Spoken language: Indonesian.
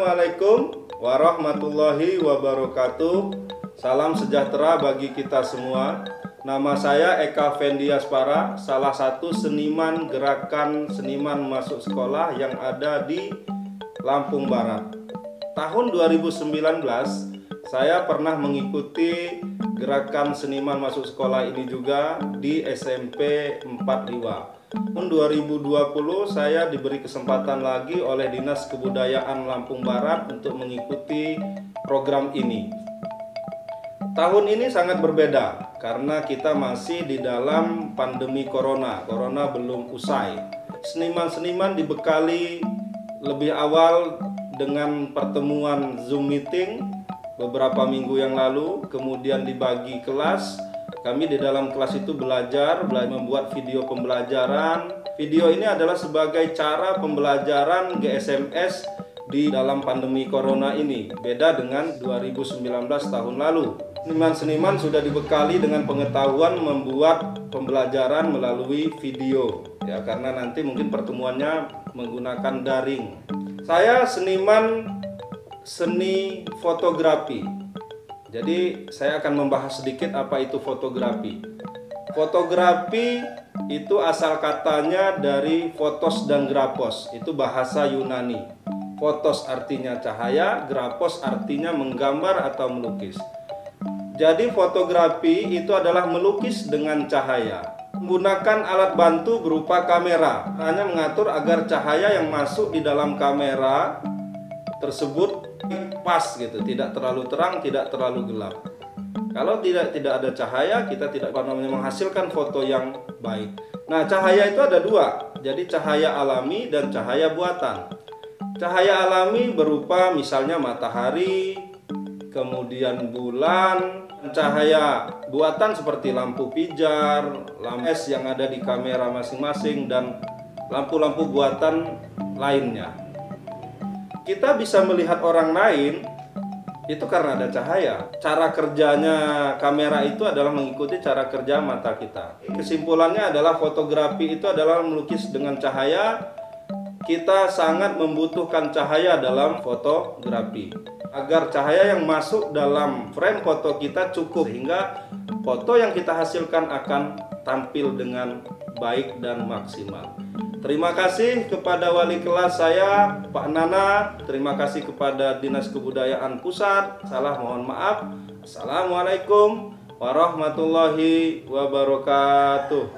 Assalamualaikum warahmatullahi wabarakatuh. Salam sejahtera bagi kita semua. Nama saya Eka Fendi Aspara, salah satu seniman gerakan seniman masuk sekolah yang ada di Lampung Barat. Tahun 2019 saya pernah mengikuti gerakan seniman masuk sekolah ini juga di SMP 45. Tahun 2020 saya diberi kesempatan lagi oleh Dinas Kebudayaan Lampung Barat untuk mengikuti program ini. Tahun ini sangat berbeda karena kita masih di dalam pandemi corona. Corona belum usai. Seniman-seniman dibekali lebih awal dengan pertemuan Zoom meeting beberapa minggu yang lalu, kemudian dibagi kelas. Kami di dalam kelas itu belajar membuat video pembelajaran. Video ini adalah sebagai cara pembelajaran GSMS di dalam pandemi corona ini. Beda dengan 2019 tahun lalu. Seniman-seniman sudah dibekali dengan pengetahuan membuat pembelajaran melalui video. Ya, karena nanti mungkin pertemuannya menggunakan daring. Saya seniman seni fotografi. Jadi saya akan membahas sedikit apa itu fotografi. Fotografi itu asal katanya dari fotos dan grapos, itu bahasa Yunani. Fotos artinya cahaya, grapos artinya menggambar atau melukis. Jadi fotografi itu adalah melukis dengan cahaya. Menggunakan alat bantu berupa kamera, hanya mengatur agar cahaya yang masuk di dalam kamera tersebut pas gitu, tidak terlalu terang, tidak terlalu gelap. Kalau tidak ada cahaya, kita tidak menghasilkan foto yang baik. Nah, cahaya itu ada dua, jadi cahaya alami dan cahaya buatan. Cahaya alami berupa misalnya matahari, kemudian bulan. Cahaya buatan seperti lampu pijar, lampu es yang ada di kamera masing-masing, dan lampu-lampu buatan lainnya. Kita bisa melihat orang lain itu karena ada cahaya. Cara kerjanya kamera itu adalah mengikuti cara kerja mata kita. Kesimpulannya adalah fotografi itu adalah melukis dengan cahaya. Kita sangat membutuhkan cahaya dalam fotografi agar cahaya yang masuk dalam frame foto kita cukup, sehingga foto yang kita hasilkan akan tampil dengan baik dan maksimal. Terima kasih kepada wali kelas saya, Pak Nana. Terima kasih kepada Dinas Kebudayaan Pusat. Salah mohon maaf. Assalamualaikum warahmatullahi wabarakatuh.